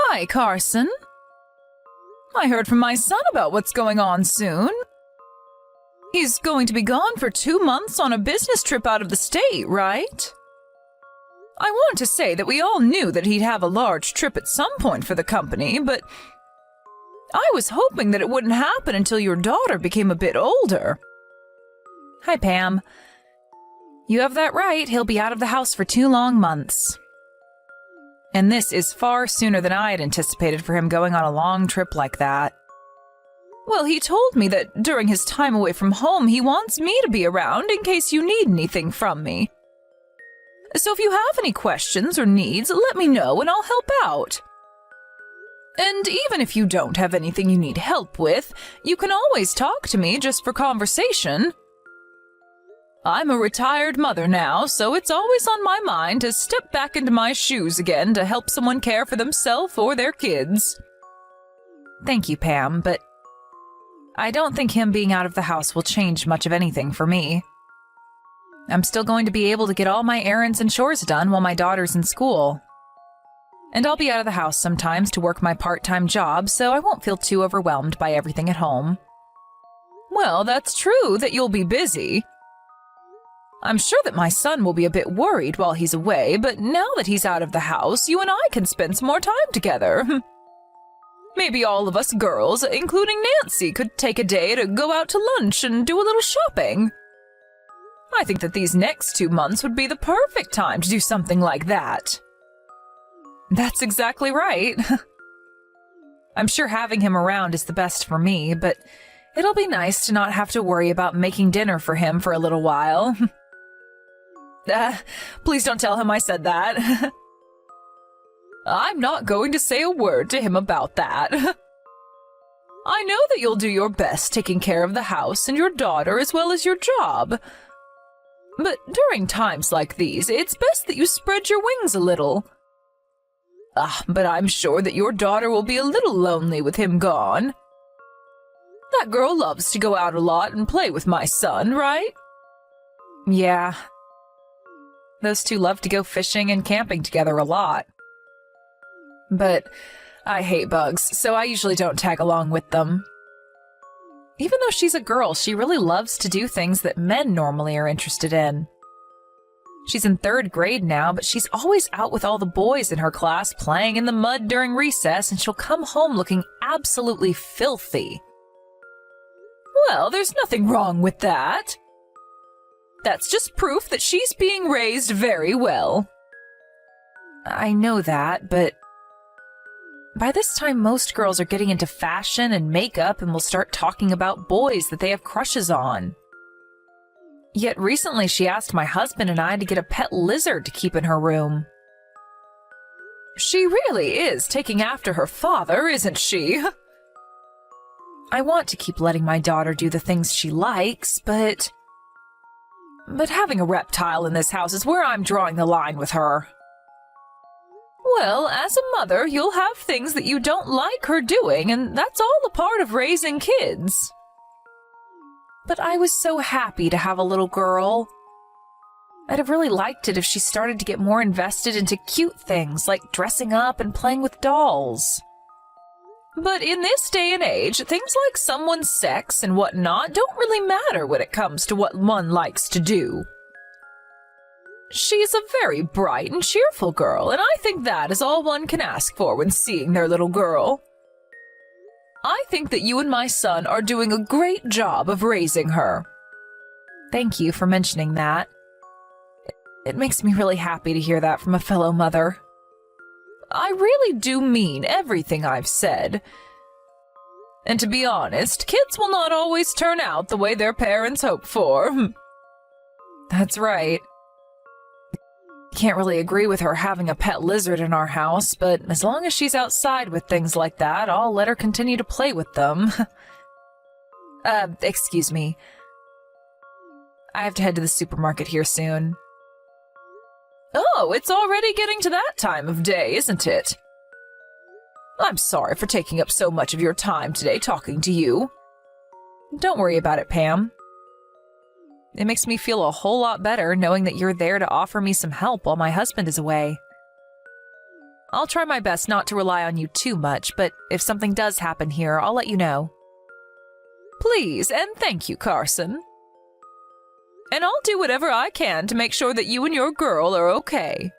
Hi, Carson. I heard from my son about what's going on soon. He's going to be gone for 2 months on a business trip out of the state, right? I want to say that we all knew that he'd have a large trip at some point for the company, but I was hoping that it wouldn't happen until your daughter became a bit older. Hi, Pam. You have that right. He'll be out of the house for 2 long months. And this is far sooner than I had anticipated for him going on a long trip like that. Well, he told me that during his time away from home, he wants me to be around in case you need anything from me. So if you have any questions or needs, let me know and I'll help out. And even if you don't have anything you need help with, you can always talk to me just for conversation. I'm a retired mother now, so it's always on my mind to step back into my shoes again to help someone care for themselves or their kids. Thank you, Pam, but I don't think him being out of the house will change much of anything for me. I'm still going to be able to get all my errands and chores done while my daughter's in school. And I'll be out of the house sometimes to work my part-time job, so I won't feel too overwhelmed by everything at home. Well, that's true that you'll be busy. I'm sure that my son will be a bit worried while he's away, but now that he's out of the house, you and I can spend some more time together. Maybe all of us girls, including Nancy, could take a day to go out to lunch and do a little shopping. I think that these next 2 months would be the perfect time to do something like that. That's exactly right. I'm sure having him around is the best for me, but it'll be nice to not have to worry about making dinner for him for a little while. Please don't tell him I said that. I'm not going to say a word to him about that. I know that you'll do your best taking care of the house and your daughter as well as your job. But during times like these, it's best that you spread your wings a little. But I'm sure that your daughter will be a little lonely with him gone. That girl loves to go out a lot and play with my son, right? Yeah. Those two love to go fishing and camping together a lot. But I hate bugs, so I usually don't tag along with them. Even though she's a girl, she really loves to do things that men normally are interested in. She's in 3rd grade now, but she's always out with all the boys in her class playing in the mud during recess, and she'll come home looking absolutely filthy. Well, there's nothing wrong with that. That's just proof that she's being raised very well. I know that, but by this time most girls are getting into fashion and makeup and will start talking about boys that they have crushes on. Yet recently she asked my husband and I to get a pet lizard to keep in her room. She really is taking after her father, isn't she? I want to keep letting my daughter do the things she likes, but having a reptile in this house is where I'm drawing the line with her. Well, as a mother, you'll have things that you don't like her doing, and that's all a part of raising kids. But I was so happy to have a little girl. I'd have really liked it if she started to get more invested into cute things like dressing up and playing with dolls. But in this day and age, things like someone's sex and whatnot don't really matter when it comes to what one likes to do. She's a very bright and cheerful girl, and I think that is all one can ask for when seeing their little girl. I think that you and my son are doing a great job of raising her. Thank you for mentioning that. It makes me really happy to hear that from a fellow mother. I really do mean everything I've said. And to be honest, kids will not always turn out the way their parents hope for. That's right. Can't really agree with her having a pet lizard in our house, but as long as she's outside with things like that, I'll let her continue to play with them. Excuse me. I have to head to the supermarket here soon. Oh, it's already getting to that time of day, isn't it? I'm sorry for taking up so much of your time today talking to you. Don't worry about it, Pam. It makes me feel a whole lot better knowing that you're there to offer me some help while my husband is away. I'll try my best not to rely on you too much, but if something does happen here, I'll let you know. Please, and thank you, Carson. And I'll do whatever I can to make sure that you and your girl are okay.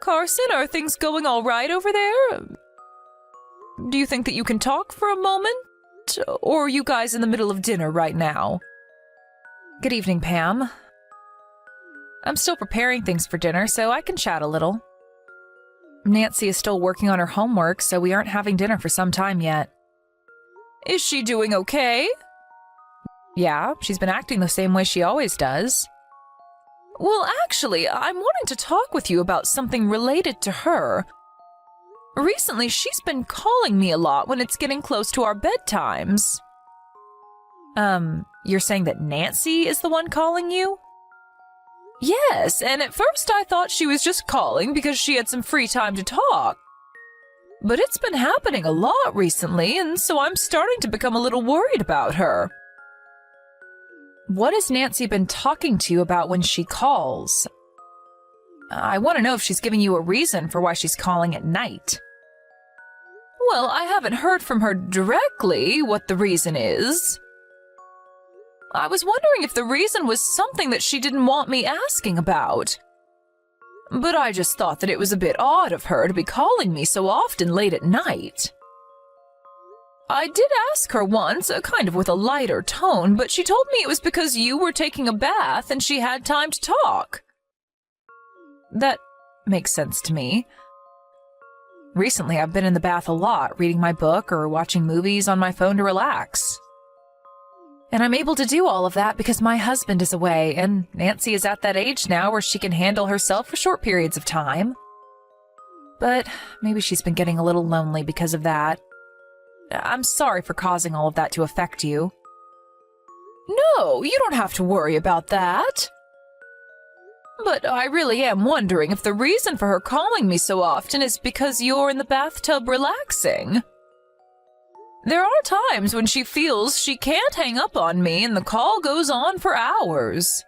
Carson, are things going all right over there? Do you think that you can talk for a moment? Or are you guys in the middle of dinner right now? Good evening, Pam. I'm still preparing things for dinner, so I can chat a little. Nancy is still working on her homework, so we aren't having dinner for some time yet. Is she doing okay? Yeah, she's been acting the same way she always does. Well, actually, I'm wanting to talk with you about something related to her. Recently, she's been calling me a lot when it's getting close to our bedtimes. You're saying that Nancy is the one calling you? Yes, and at first I thought she was just calling because she had some free time to talk. But it's been happening a lot recently, and so I'm starting to become a little worried about her. What has Nancy been talking to you about when she calls? I want to know if she's giving you a reason for why she's calling at night. Well, I haven't heard from her directly what the reason is. I was wondering if the reason was something that she didn't want me asking about. But I just thought that it was a bit odd of her to be calling me so often late at night. I did ask her once, kind of with a lighter tone, but she told me it was because you were taking a bath and she had time to talk. That makes sense to me. Recently, I've been in the bath a lot, reading my book or watching movies on my phone to relax. And I'm able to do all of that because my husband is away, and Nancy is at that age now where she can handle herself for short periods of time. But maybe she's been getting a little lonely because of that. I'm sorry for causing all of that to affect you. No, you don't have to worry about that. But I really am wondering if the reason for her calling me so often is because you're in the bathtub relaxing. There are times when she feels she can't hang up on me and the call goes on for hours.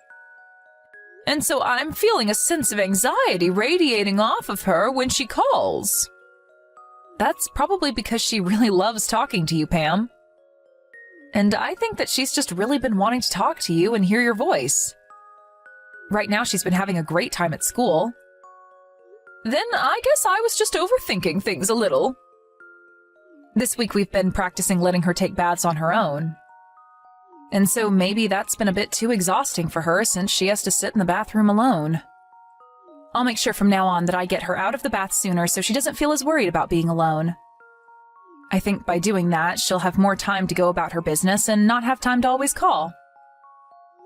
And so I'm feeling a sense of anxiety radiating off of her when she calls. That's probably because she really loves talking to you, Pam. And I think that she's just really been wanting to talk to you and hear your voice. Right now she's been having a great time at school. Then I guess I was just overthinking things a little. This week we've been practicing letting her take baths on her own. And so maybe that's been a bit too exhausting for her since she has to sit in the bathroom alone. I'll make sure from now on that I get her out of the bath sooner so she doesn't feel as worried about being alone. I think by doing that, she'll have more time to go about her business and not have time to always call.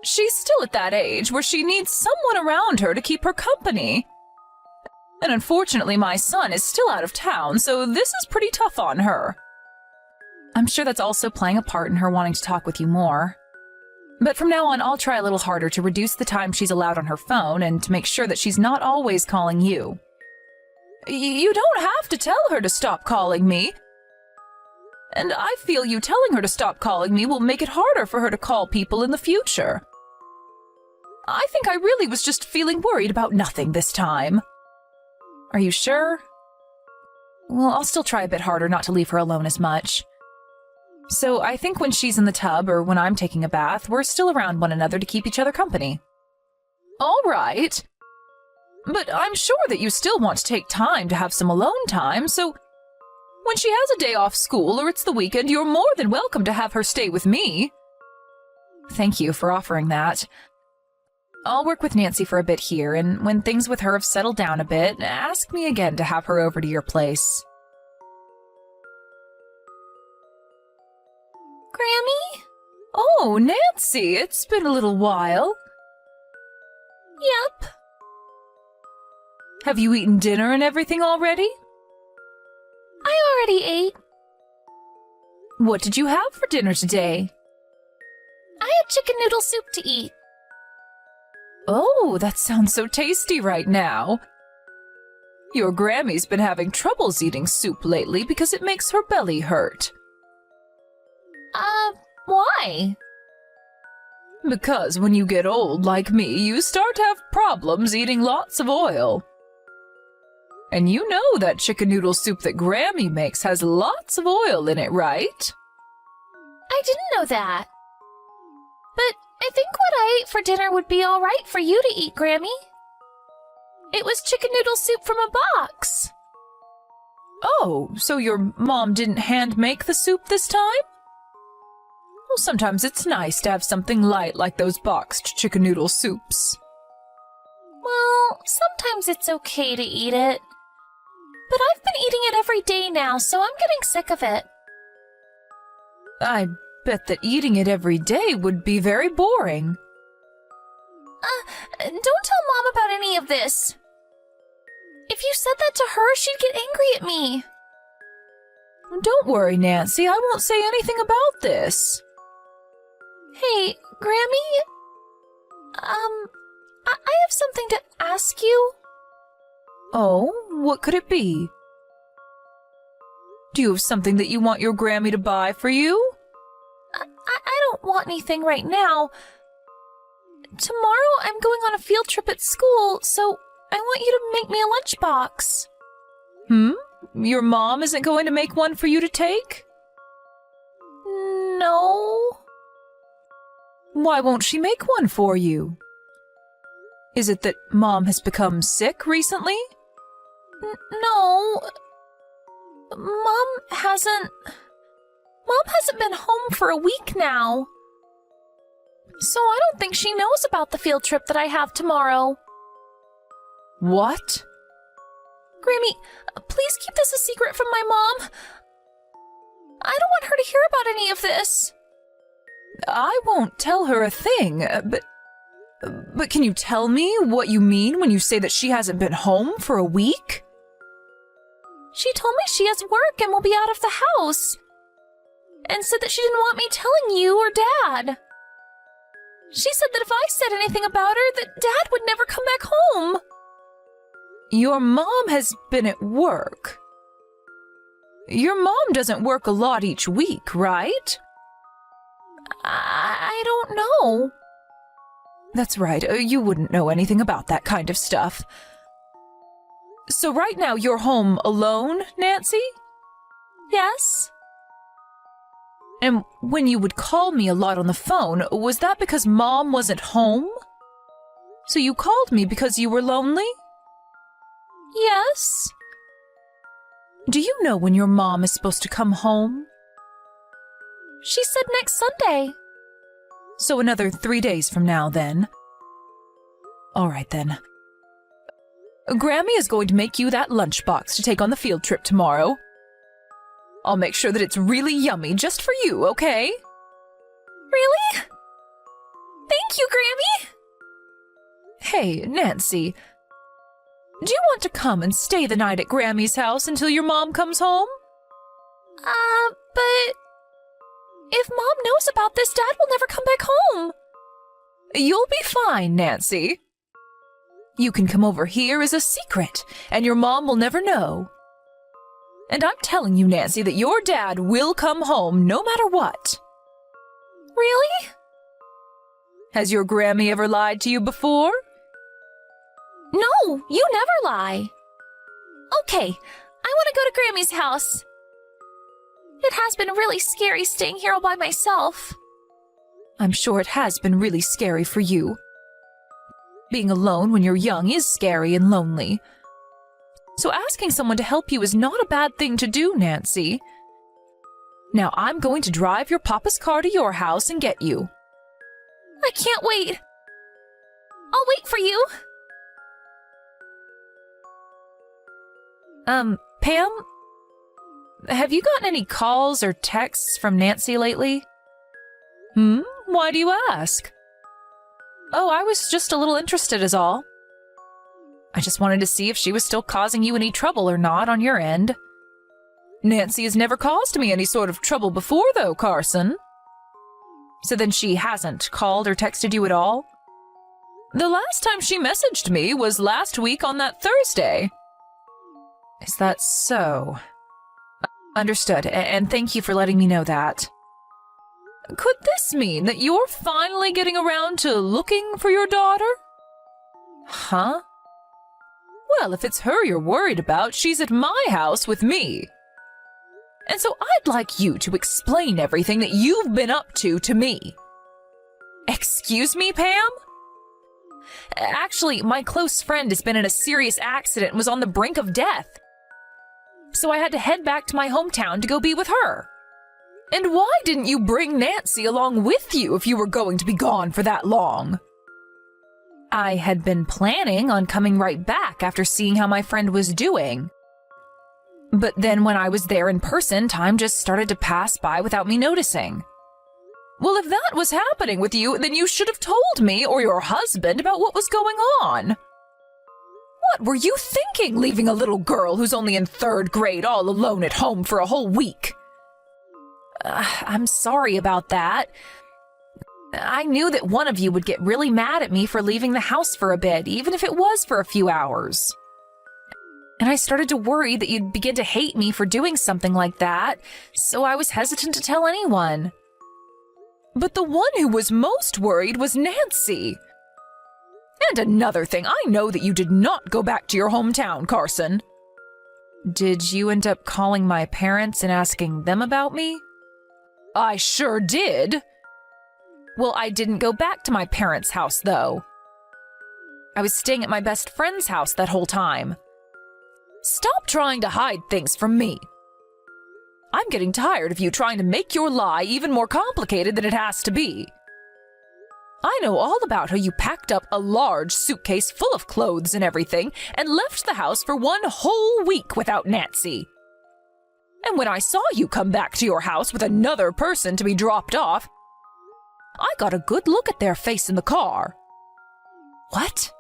She's still at that age where she needs someone around her to keep her company. And unfortunately, my son is still out of town, so this is pretty tough on her. I'm sure that's also playing a part in her wanting to talk with you more. But from now on, I'll try a little harder to reduce the time she's allowed on her phone and to make sure that she's not always calling you. You don't have to tell her to stop calling me. And I feel you telling her to stop calling me will make it harder for her to call people in the future. I think I really was just feeling worried about nothing this time. Are you sure? Well, I'll still try a bit harder not to leave her alone as much. So I think when she's in the tub or when I'm taking a bath, we're still around one another to keep each other company. All right. But I'm sure that you still want to take time to have some alone time, so when she has a day off school or it's the weekend, you're more than welcome to have her stay with me. Thank you for offering that. I'll work with Nancy for a bit here, and when things with her have settled down a bit, ask me again to have her over to your place. Grammy? Oh, Nancy, it's been a little while. Yep. Have you eaten dinner and everything already? I already ate. What did you have for dinner today? I had chicken noodle soup to eat. Oh, that sounds so tasty right now. Your Grammy's been having troubles eating soup lately because it makes her belly hurt. Why? Because when you get old like me, you start to have problems eating lots of oil. And you know that chicken noodle soup that Grammy makes has lots of oil in it, right? I didn't know that. But I think what I ate for dinner would be all right for you to eat, Grammy. It was chicken noodle soup from a box. Oh, so your mom didn't hand make the soup this time? Well, sometimes it's nice to have something light like those boxed chicken noodle soups. Well, sometimes it's okay to eat it. But I've been eating it every day now, so I'm getting sick of it. I bet that eating it every day would be very boring. Don't tell Mom about any of this. If you said that to her, she'd get angry at me. Don't worry, Nancy, I won't say anything about this. Hey, Grammy? I have something to ask you. Oh, what could it be? Do you have something that you want your Grammy to buy for you? I don't want anything right now. Tomorrow I'm going on a field trip at school, so I want you to make me a lunchbox. Your mom isn't going to make one for you to take? No. Why won't she make one for you? Is it that Mom has become sick recently? No. Mom hasn't been home for a week now. So I don't think she knows about the field trip that I have tomorrow. What? Grammy, please keep this a secret from my mom. I don't want her to hear about any of this. I won't tell her a thing, but can you tell me what you mean when you say that she hasn't been home for a week? She told me she has work and will be out of the house. And said that she didn't want me telling you or Dad. She said that if I said anything about her, that Dad would never come back home. Your mom has been at work. Your mom doesn't work a lot each week, right? I don't know. That's right, you wouldn't know anything about that kind of stuff. So right now you're home alone, Nancy? Yes. And when you would call me a lot on the phone, was that because Mom wasn't home? So you called me because you were lonely? Yes. Do you know when your mom is supposed to come home? She said next Sunday. So another 3 days from now, then. All right, then. Grammy is going to make you that lunchbox to take on the field trip tomorrow. I'll make sure that it's really yummy just for you, okay? Really? Thank you, Grammy! Hey, Nancy. Do you want to come and stay the night at Grammy's house until your mom comes home? But if Mom knows about this, Dad will never come back home. You'll be fine, Nancy. You can come over here as a secret, and your mom will never know. And I'm telling you, Nancy, that your dad will come home no matter what. Really? Has your Grammy ever lied to you before? No, you never lie. Okay, I want to go to Grammy's house. It has been really scary staying here all by myself. I'm sure it has been really scary for you. Being alone when you're young is scary and lonely. So asking someone to help you is not a bad thing to do, Nancy. Now I'm going to drive your papa's car to your house and get you. I can't wait. I'll wait for you. Pam? Have you gotten any calls or texts from Nancy lately? Why do you ask? Oh, I was just a little interested is all. I just wanted to see if she was still causing you any trouble or not on your end. Nancy has never caused me any sort of trouble before, though, Carson. So then she hasn't called or texted you at all? The last time she messaged me was last week on that Thursday. Is that so? Understood, and thank you for letting me know that. Could this mean that you're finally getting around to looking for your daughter? Huh? Well, if it's her you're worried about, she's at my house with me. And so I'd like you to explain everything that you've been up to me. Excuse me, Pam? Actually, my close friend has been in a serious accident and was on the brink of death. So I had to head back to my hometown to go be with her. And why didn't you bring Nancy along with you if you were going to be gone for that long? I had been planning on coming right back after seeing how my friend was doing. But then when I was there in person, time just started to pass by without me noticing. Well, if that was happening with you, then you should have told me or your husband about what was going on. What were you thinking, leaving a little girl who's only in 3rd grade all alone at home for a whole week? I'm sorry about that. I knew that one of you would get really mad at me for leaving the house for a bit, even if it was for a few hours. And I started to worry that you'd begin to hate me for doing something like that, so I was hesitant to tell anyone. But the one who was most worried was Nancy. And another thing, I know that you did not go back to your hometown, Carson. Did you end up calling my parents and asking them about me? I sure did. Well, I didn't go back to my parents' house, though. I was staying at my best friend's house that whole time. Stop trying to hide things from me. I'm getting tired of you trying to make your lie even more complicated than it has to be. I know all about how you packed up a large suitcase full of clothes and everything and left the house for one whole week without Nancy. And when I saw you come back to your house with another person to be dropped off, I got a good look at their face in the car. What?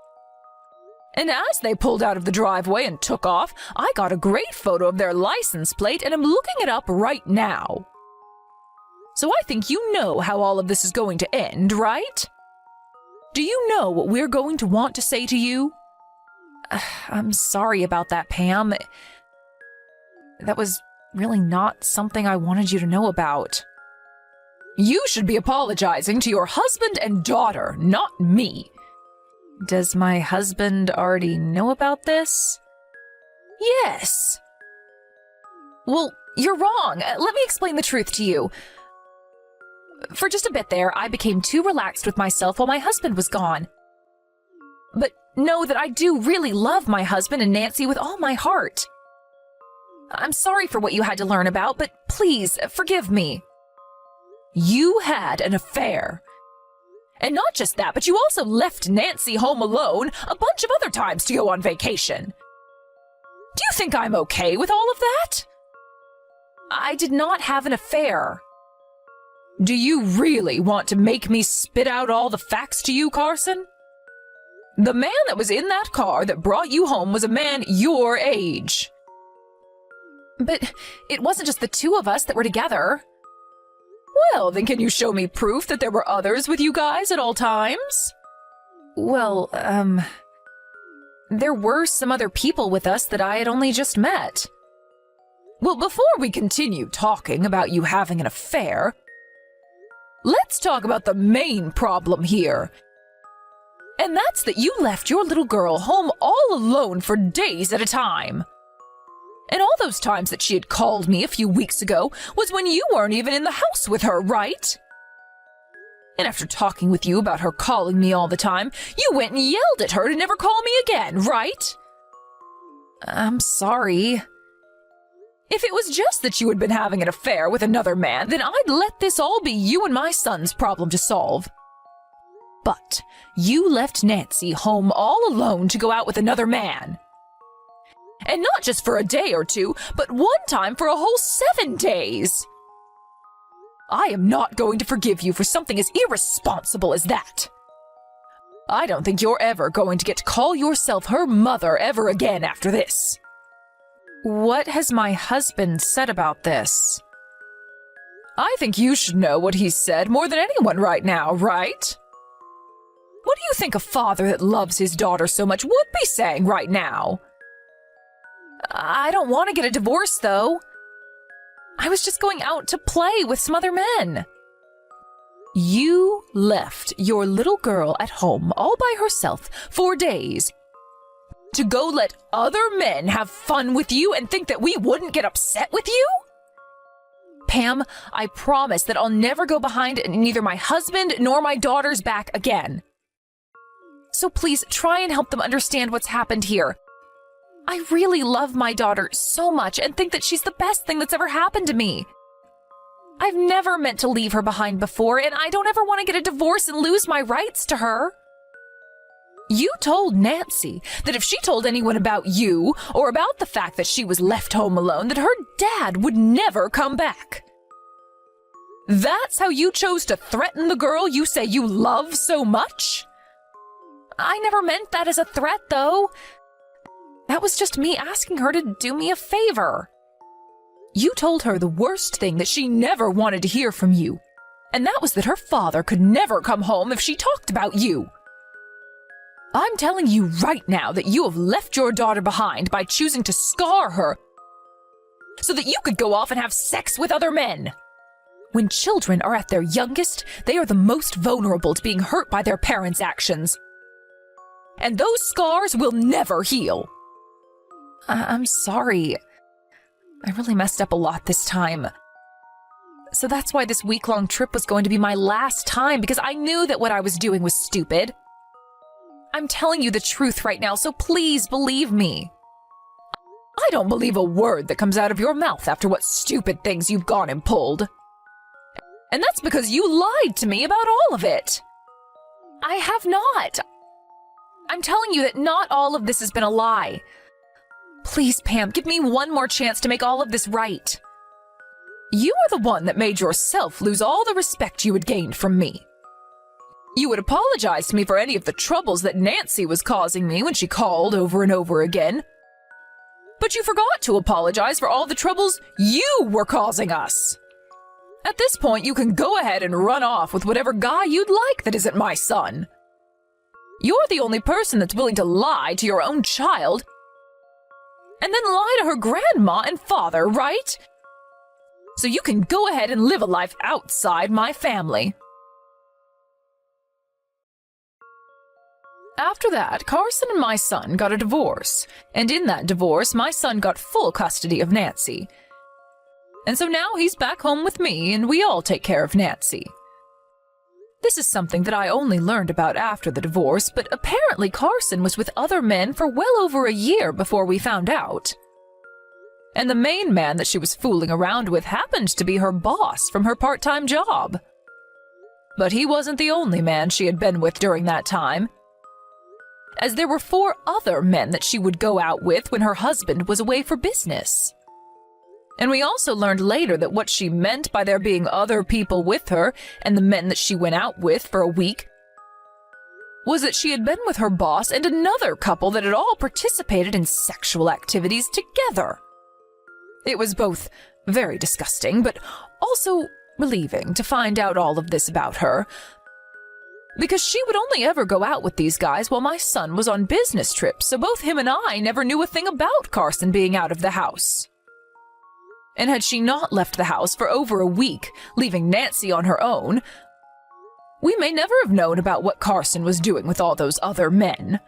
And as they pulled out of the driveway and took off, I got a great photo of their license plate and am looking it up right now. So I think you know how all of this is going to end, right? Do you know what we're going to want to say to you? I'm sorry about that, Pam. That was really not something I wanted you to know about. You should be apologizing to your husband and daughter, not me. Does my husband already know about this? Yes. Well, you're wrong. Let me explain the truth to you. For just a bit there, I became too relaxed with myself while my husband was gone. But know that I do really love my husband and Nancy with all my heart. I'm sorry for what you had to learn about, but please forgive me. You had an affair. And not just that, but you also left Nancy home alone a bunch of other times to go on vacation. Do you think I'm okay with all of that? I did not have an affair. Do you really want to make me spit out all the facts to you, Carson? The man that was in that car that brought you home was a man your age. But it wasn't just the two of us that were together. Well, then can you show me proof that there were others with you guys at all times? Well, there were some other people with us that I had only just met. Well, before we continue talking about you having an affair, let's talk about the main problem here. And that's that you left your little girl home all alone for days at a time. And all those times that she had called me a few weeks ago was when you weren't even in the house with her, right? And after talking with you about her calling me all the time, you went and yelled at her to never call me again, right? I'm sorry. If it was just that you had been having an affair with another man, then I'd let this all be you and my son's problem to solve. But you left Nancy home all alone to go out with another man. And not just for a day or two, but one time for a whole 7 days. I am not going to forgive you for something as irresponsible as that. I don't think you're ever going to get to call yourself her mother ever again after this. What has my husband said about this? I think you should know what he's said more than anyone right now, right? What do you think a father that loves his daughter so much would be saying right now? I don't want to get a divorce, though. I was just going out to play with some other men. You left your little girl at home all by herself for days to go let other men have fun with you and think that we wouldn't get upset with you? Pam, I promise that I'll never go behind neither my husband nor my daughter's back again. So please try and help them understand what's happened here. I really love my daughter so much and think that she's the best thing that's ever happened to me. I've never meant to leave her behind before, and I don't ever want to get a divorce and lose my rights to her. You told Nancy that if she told anyone about you or about the fact that she was left home alone, that her dad would never come back. That's how you chose to threaten the girl you say you love so much? I never meant that as a threat, though. That was just me asking her to do me a favor. You told her the worst thing that she never wanted to hear from you, and that was that her father could never come home if she talked about you. I'm telling you right now that you have left your daughter behind by choosing to scar her so that you could go off and have sex with other men. When children are at their youngest, they are the most vulnerable to being hurt by their parents' actions. And those scars will never heal. I'm sorry. I really messed up a lot this time. So that's why this week-long trip was going to be my last time, because I knew that what I was doing was stupid. I'm telling you the truth right now, so please believe me. I don't believe a word that comes out of your mouth after what stupid things you've gone and pulled. And that's because you lied to me about all of it. I have not. I'm telling you that not all of this has been a lie. Please, Pam, give me one more chance to make all of this right. You are the one that made yourself lose all the respect you had gained from me. You would apologize to me for any of the troubles that Nancy was causing me when she called over and over again. But you forgot to apologize for all the troubles you were causing us. At this point, you can go ahead and run off with whatever guy you'd like that isn't my son. You're the only person that's willing to lie to your own child and then lie to her grandma and father, right? So you can go ahead and live a life outside my family. After that, Carson and my son got a divorce, and in that divorce, my son got full custody of Nancy. And so now he's back home with me, and we all take care of Nancy. This is something that I only learned about after the divorce, but apparently Carson was with other men for well over a year before we found out. And the main man that she was fooling around with happened to be her boss from her part-time job. But he wasn't the only man she had been with during that time, as there were 4 other men that she would go out with when her husband was away for business. And we also learned later that what she meant by there being other people with her and the men that she went out with for a week was that she had been with her boss and another couple that had all participated in sexual activities together. It was both very disgusting, but also relieving to find out all of this about her, because she would only ever go out with these guys while my son was on business trips, so both him and I never knew a thing about Carson being out of the house. And had she not left the house for over a week, leaving Nancy on her own, we may never have known about what Carson was doing with all those other men.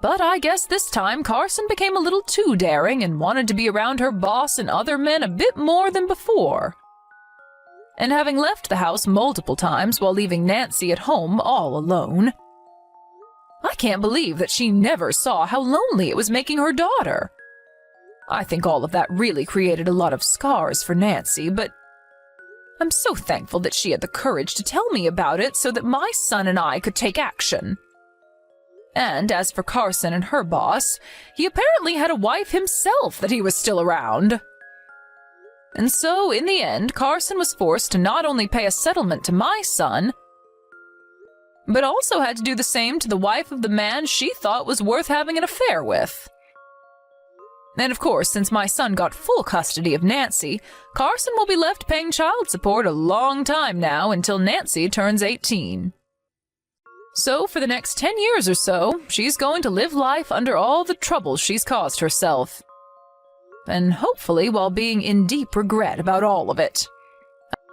But I guess this time Carson became a little too daring and wanted to be around her boss and other men a bit more than before. And having left the house multiple times while leaving Nancy at home all alone, I can't believe that she never saw how lonely it was making her daughter. I think all of that really created a lot of scars for Nancy, but I'm so thankful that she had the courage to tell me about it so that my son and I could take action. And as for Carson and her boss, he apparently had a wife himself that he was still around. And so, in the end, Carson was forced to not only pay a settlement to my son, but also had to do the same to the wife of the man she thought was worth having an affair with. And of course, since my son got full custody of Nancy, Carson will be left paying child support a long time now until Nancy turns 18. So for the next 10 years or so, she's going to live life under all the troubles she's caused herself. And hopefully while being in deep regret about all of it.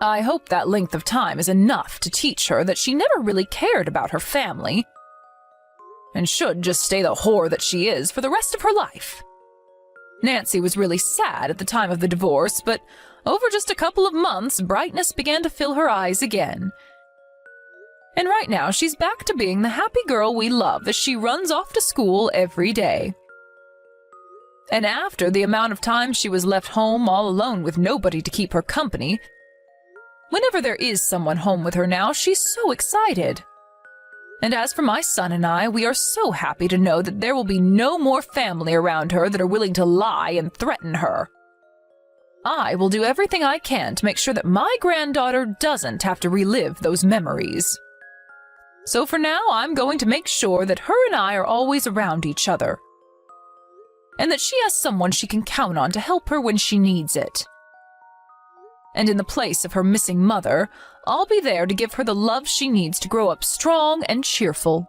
I hope that length of time is enough to teach her that she never really cared about her family and should just stay the whore that she is for the rest of her life. Nancy was really sad at the time of the divorce, but over just a couple of months, brightness began to fill her eyes again. And right now, she's back to being the happy girl we love as she runs off to school every day. And after the amount of time she was left home all alone with nobody to keep her company, whenever there is someone home with her now, she's so excited. And as for my son and I, we are so happy to know that there will be no more family around her that are willing to lie and threaten her. I will do everything I can to make sure that my granddaughter doesn't have to relive those memories. So for now, I'm going to make sure that her and I are always around each other, and that she has someone she can count on to help her when she needs it. And in the place of her missing mother, I'll be there to give her the love she needs to grow up strong and cheerful.